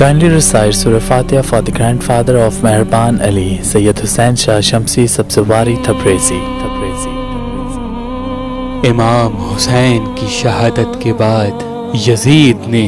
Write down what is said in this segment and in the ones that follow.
Kindly recite Surah Fatiha for the grandfather of Mehraban Ali, Sayyid Hussain Shah Shamsi Sabzwari Tabrizi. امام حسین کی شہادت کے بعد یزید نے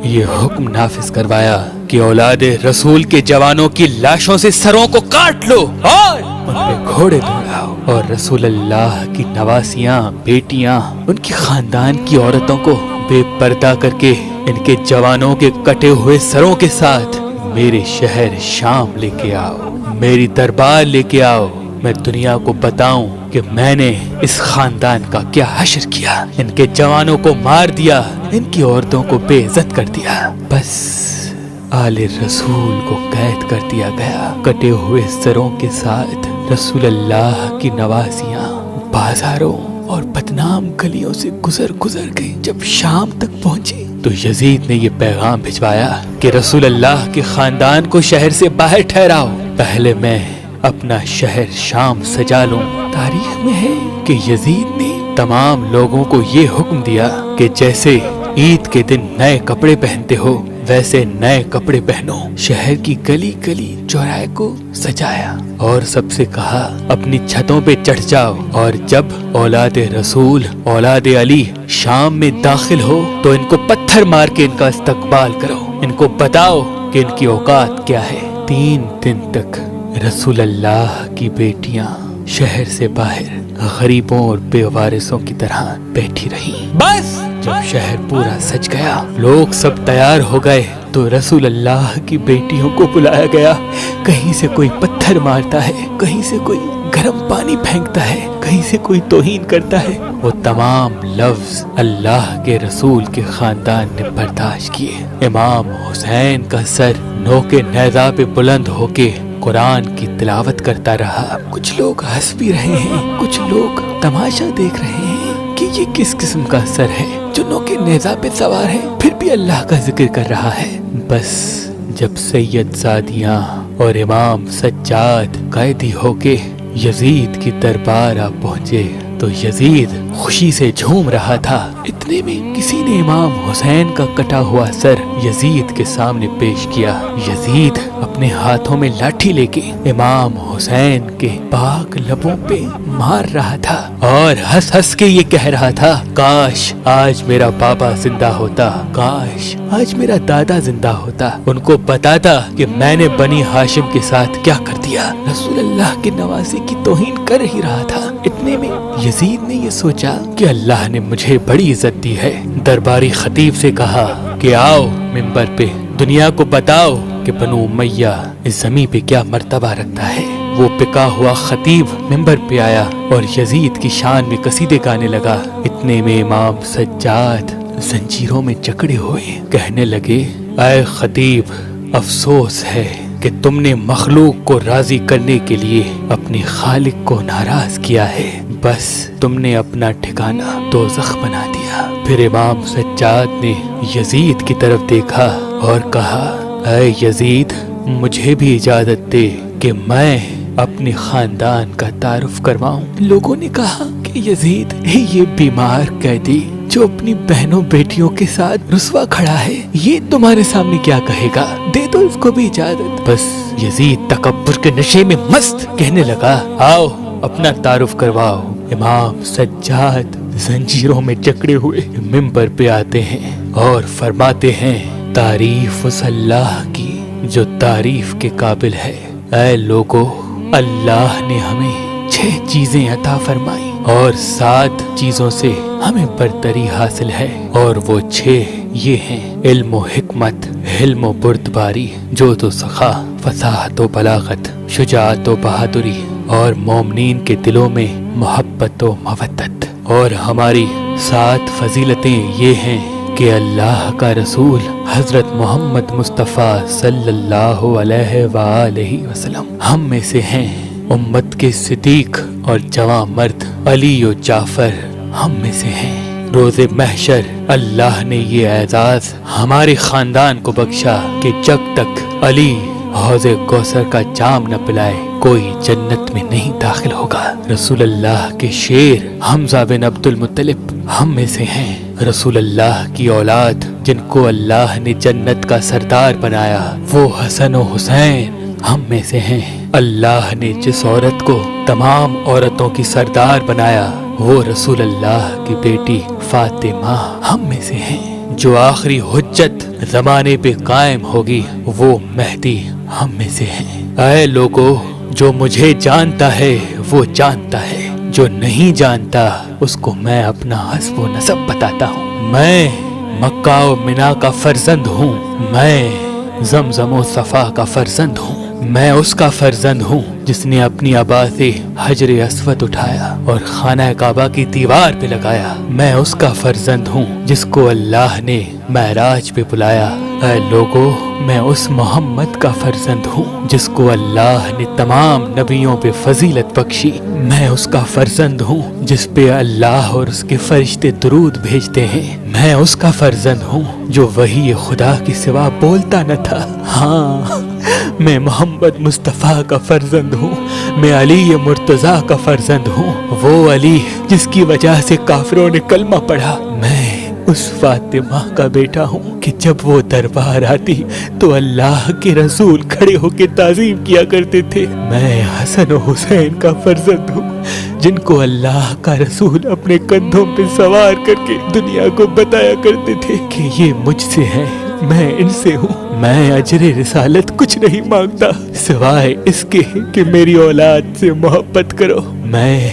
یہ حکم نافذ کروایا کہ اولاد رسول کے جوانوں کی لاشوں سے سروں کو کاٹ لو اور ان پہ گھوڑے دوڑاؤ، اور رسول اللہ کی نواسیاں، بیٹیاں، ان کی خاندان کی عورتوں کو بے پردہ کر کے ان کے جوانوں کے کٹے ہوئے سروں کے ساتھ میرے شہر شام لے کے آؤ، میری دربار لے کے آؤ، میں دنیا کو بتاؤں کہ میں نے اس خاندان کا کیا حشر کیا، ان کے جوانوں کو مار دیا، ان کی عورتوں کو بے عزت کر دیا، بس آل رسول کو قید کر دیا گیا۔ کٹے ہوئے سروں کے ساتھ رسول اللہ کی نواسیاں بازاروں اور بدنام گلیوں سے گزر گئی۔ جب شام تک پہنچی تو یزید نے یہ پیغام بھجوایا کہ رسول اللہ کے خاندان کو شہر سے باہر ٹھہراؤ، پہلے میں اپنا شہر شام سجا لوں۔ تاریخ میں ہے کہ یزید نے تمام لوگوں کو یہ حکم دیا کہ جیسے عید کے دن نئے کپڑے پہنتے ہو ویسے نئے کپڑے پہنو۔ شہر کی گلی گلی چوراہے کو سجایا اور سب سے کہا اپنی چھتوں پہ چڑھ جاؤ، اور جب اولاد رسول اولاد علی شام میں داخل ہو تو ان کو پتھر مار کے ان کا استقبال کرو، ان کو بتاؤ کہ ان کی اوقات کیا ہے۔ 3 دن تک رسول اللہ کی بیٹیاں شہر سے باہر غریبوں اور بے وارثوں کی طرح بیٹھی رہی۔ بس جب شہر پورا سج گیا، لوگ سب تیار ہو گئے تو رسول اللہ کی بیٹیوں کو بلایا گیا۔ کہیں سے کوئی پتھر مارتا ہے، کہیں سے کوئی گرم پانی پھینکتا ہے، کہیں سے کوئی توہین کرتا ہے، وہ تمام لفظ اللہ کے رسول کے خاندان نے برداشت کیے۔ امام حسین کا سر نوکے نیزہ پہ بلند ہو کے قرآن کی تلاوت کرتا رہا۔ کچھ لوگ ہنس بھی رہے ہیں، کچھ لوگ تماشا دیکھ رہے ہیں کہ یہ کس قسم کا سر ہے جو نوکے نیزہ پہ سوار ہے پھر بھی اللہ کا ذکر کر رہا ہے۔ بس جب سید زادیاں اور امام سجاد قیدی ہو کے یزید کی دربار آ پہنچے تو یزید خوشی سے جھوم رہا تھا۔ اتنے میں کسی نے امام حسین کا کٹا ہوا سر یزید کے سامنے پیش کیا۔ یزید اپنے ہاتھوں میں لاٹھی لے کے امام حسین کے پاک لبوں پہ مار رہا تھا اور ہنس ہنس کے یہ کہہ رہا تھا کاش آج میرا بابا زندہ ہوتا، کاش آج میرا دادا زندہ ہوتا، ان کو بتاتا کہ میں نے بنی ہاشم کے ساتھ کیا کر دیا۔ رسول اللہ کے نواسے کی توہین کر ہی رہا تھا، اتنے میں یزید نے یہ سوچا کہ اللہ نے مجھے بڑی عزت دی ہے۔ درباری خطیب سے کہا کہ آؤ منبر پہ دنیا کو بتاؤ کہ بنو امیہ اس زمین پہ کیا مرتبہ رکھتا ہے۔ وہ پکا ہوا خطیب منبر پہ آیا اور یزید کی شان میں قصیدے گانے لگا۔ اتنے میں امام سجاد زنجیروں میں جکڑے ہوئے کہنے لگے اے خطیب، افسوس ہے کہ تم نے مخلوق کو راضی کرنے کے لیے اپنے خالق کو ناراض کیا ہے، بس تم نے اپنا ٹھکانہ دوزخ بنا دیا۔ پھر امام سجاد نے یزید کی طرف دیکھا اور کہا اے یزید، مجھے بھی اجازت دے کہ میں اپنے خاندان کا تعارف کرواؤں۔ لوگوں نے کہا کہ یزید یہ بیمار قیدی جو اپنی بہنوں بیٹیوں کے ساتھ رسوا کھڑا ہے، یہ تمہارے سامنے کیا کہے گا، دے دو اس کو بھی اجازت۔ بس یزید تکبر کے نشے میں مست کہنے لگا آؤ اپنا تعارف کرواؤ۔ امام سجاد زنجیروں میں جکڑے ہوئے منبر پہ آتے ہیں اور فرماتے ہیں تعریف اس اللہ کی جو تعریف کے قابل ہے۔ اے لوگو، اللہ نے ہمیں 6 چیزیں عطا فرمائی اور 7 چیزوں سے ہمیں برتری حاصل ہے، اور وہ 6 یہ ہیں علم و حکمت، حلم و بردباری، جود و سخا، فصاحت و بلاغت، شجاعت و بہادری، اور مومنین کے دلوں میں محبت و مودت۔ اور ہماری 7 فضیلتیں یہ ہیں کہ اللہ کا رسول حضرت محمد مصطفیٰ صلی اللہ علیہ وآلہ وسلم ہم میں سے ہیں، امت کے صدیق اور جواں مرد علی و جعفر ہم میں سے ہیں۔ روز محشر اللہ نے یہ اعزاز ہمارے خاندان کو بخشا کہ جب تک علی حوض کوثر کا جام نہ پلائے کوئی جنت میں نہیں داخل ہوگا۔ رسول اللہ کے شیر حمزہ بن عبد المطلب ہم میں سے ہیں۔ رسول اللہ کی اولاد جن کو اللہ نے جنت کا سردار بنایا وہ حسن و حسین ہم میں سے ہیں۔ اللہ نے جس عورت کو تمام عورتوں کی سردار بنایا وہ رسول اللہ کی بیٹی فاطمہ ہم میں سے ہیں۔ جو آخری حجت زمانے پہ قائم ہوگی وہ مہدی ہم میں سے ہیں۔ اے لوگو، جو مجھے جانتا ہے وہ جانتا ہے، جو نہیں جانتا اس کو میں اپنا حسب و نسب بتاتا ہوں۔ میں مکہ و منا کا فرزند ہوں، میں زمزم و صفا کا فرزند ہوں، میں اس کا فرزند ہوں جس نے اپنی ابا سے حجر اسود اٹھایا اور خانہ کعبہ کی دیوار پہ لگایا۔ میں اس کا فرزند ہوں جس کو اللہ نے معراج پہ بلایا۔ اے لوگو، میں اس محمد کا فرزند ہوں جس کو اللہ نے تمام نبیوں پہ فضیلت بخشی۔ میں اس کا فرزند ہوں جس پہ اللہ اور اس کے فرشتے درود بھیجتے ہیں۔ میں اس کا فرزند ہوں جو وحی خدا کی سوا بولتا نہ تھا۔ ہاں، میں محمد مصطفیٰ کا فرزند ہوں، میں علی مرتضیٰ کا فرزند ہوں، وہ علی جس کی وجہ سے کافروں نے کلمہ پڑھا۔ میں اس فاطمہ کا بیٹا ہوں کہ جب وہ دربار آتی تو اللہ کے رسول کھڑے ہو کے تعظیم کیا کرتے تھے۔ میں حسن و حسین کا فرزند ہوں جن کو اللہ کا رسول اپنے کندھوں پہ سوار کر کے دنیا کو بتایا کرتے تھے کہ یہ مجھ سے ہیں، میں ان سے ہوں۔ میں اجر رسالت کچھ نہیں مانگتا سوائے اس کے کہ میری اولاد سے محبت کرو۔ میں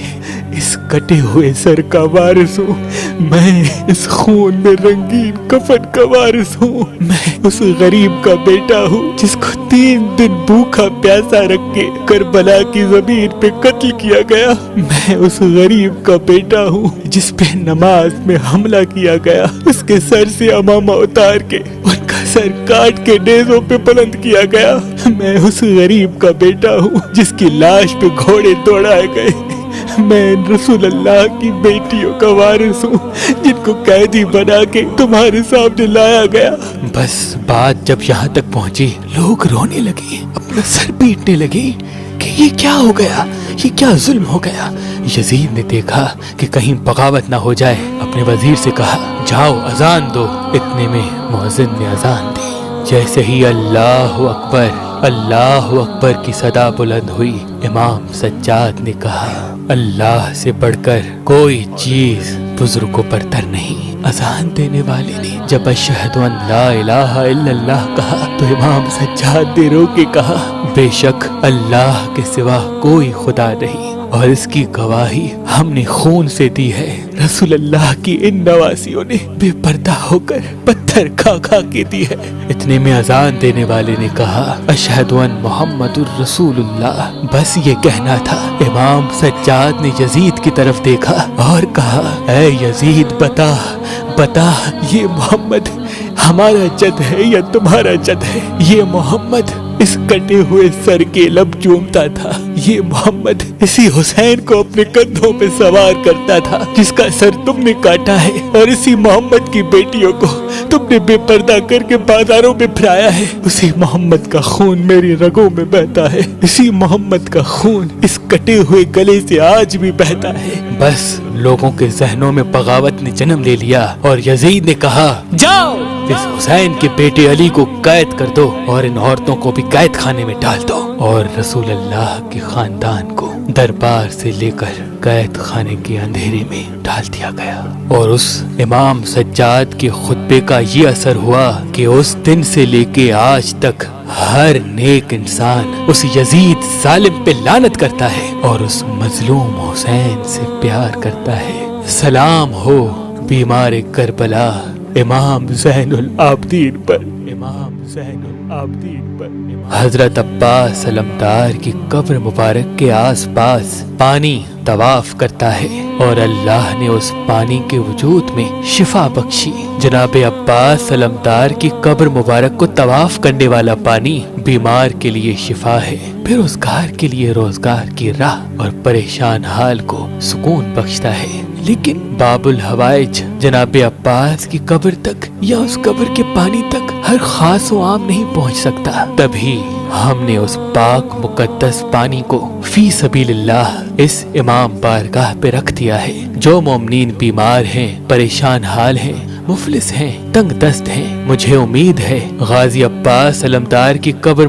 اس کٹے ہوئے سر کا وارث ہوں، میں اس خون میں رنگین کفن کا وارث ہوں، میں اس غریب کا بیٹا ہوں جس کو 3 دن بھوکا پیاسا رکھ کے کربلا کی زمین پہ قتل کیا گیا۔ میں اس غریب کا بیٹا ہوں جس پہ نماز میں حملہ کیا گیا، اس کے سر سے امامہ اتار کے ان کا سر کاٹ کے نیزوں پہ بلند کیا گیا۔ میں اس غریب کا بیٹا ہوں جس کی لاش پہ گھوڑے دوڑائے گئے۔ میں رسول اللہ کی بیٹیوں کا وارث ہوں جن کو قیدی بنا کے تمہارے سامنے لایا گیا۔ بس بات جب یہاں تک پہنچی لوگ رونے لگے، اپنا سر پیٹنے لگے کہ یہ کیا ہو گیا، یہ کیا ظلم ہو گیا۔ یزید نے دیکھا کہ کہیں بغاوت نہ ہو جائے، اپنے وزیر سے کہا جاؤ اذان دو۔ اتنے میں مؤذن نے اذان دی۔ جیسے ہی اللہ اکبر کی صدا بلند ہوئی، امام سجاد نے کہا اللہ سے بڑھ کر کوئی چیز بزرگوں پر تر نہیں۔ اذان دینے والے نے جب اشہد ان لا الہ الا اللہ کہا تو امام سجاد نے رو کے کہا بے شک اللہ کے سوا کوئی خدا نہیں، اور اس کی گواہی ہم نے خون سے دی ہے۔ رسول اللہ کی ان نواسیوں نے بے پردہ ہو کر پتھر کھا کھا کے دی ہے۔ اتنے میں اذان دینے والے نے کہا اشہد ان محمد الرسول اللہ۔ بس یہ کہنا تھا۔ امام سجاد نے یزید کی طرف دیکھا اور کہا اے یزید بتا یہ محمد ہمارا جد ہے یا تمہارا جد ہے؟ یہ محمد اس کٹے ہوئے سر کے لب چومتا تھا، یہ محمد اسی حسین کو اپنے کندھوں پہ سوار کرتا تھا جس کا سر تم نے کاٹا ہے، اور اسی محمد کی بیٹیوں کو تم نے بے پردہ کر کے بازاروں میں پھرایا ہے۔ اسی محمد کا خون میری رگوں میں بہتا ہے، اسی محمد کا خون اس کٹے ہوئے گلے سے آج بھی بہتا ہے۔ بس لوگوں کے ذہنوں میں بغاوت نے جنم لے لیا اور یزید نے کہا جاؤ اس حسین کے بیٹے علی کو قید کر دو اور ان عورتوں کو بھی قید خانے میں ڈال دو۔ اور رسول اللہ کے خاندان کو دربار سے لے کر قید خانے کے اندھیرے میں ڈال دیا گیا۔ اور اس امام سجاد کے خطبے کا یہ اثر ہوا کہ اس دن سے لے کے آج تک ہر نیک انسان اس یزید ظالم پہ لعنت کرتا ہے اور اس مظلوم حسین سے پیار کرتا ہے۔ سلام ہو بیمار کربلا امام زین العابدین پر، امام زین العابدین پر۔ حضرت عباس علمدار کی قبر مبارک کے آس پاس پانی طواف کرتا ہے اور اللہ نے اس پانی کے وجود میں شفا بخشی۔ جناب عباس علمدار کی قبر مبارک کو طواف کرنے والا پانی بیمار کے لیے شفا ہے، بے روزگار کے لیے روزگار کی راہ اور پریشان حال کو سکون بخشتا ہے۔ لیکن باب الحوائج جناب عباس کی قبر تک یا اس قبر کے پانی تک ہر خاص و عام نہیں پہنچ سکتا۔ تبھی ہم نے اس پاک مقدس پانی کو فی سبیل اللہ اس امام بارگاہ پہ رکھ دیا ہے۔ جو مومنین بیمار ہیں، پریشان حال ہیں، مفلس ہیں، تنگ دست ہیں، مجھے امید ہے غازی عباس علمدار کی قبر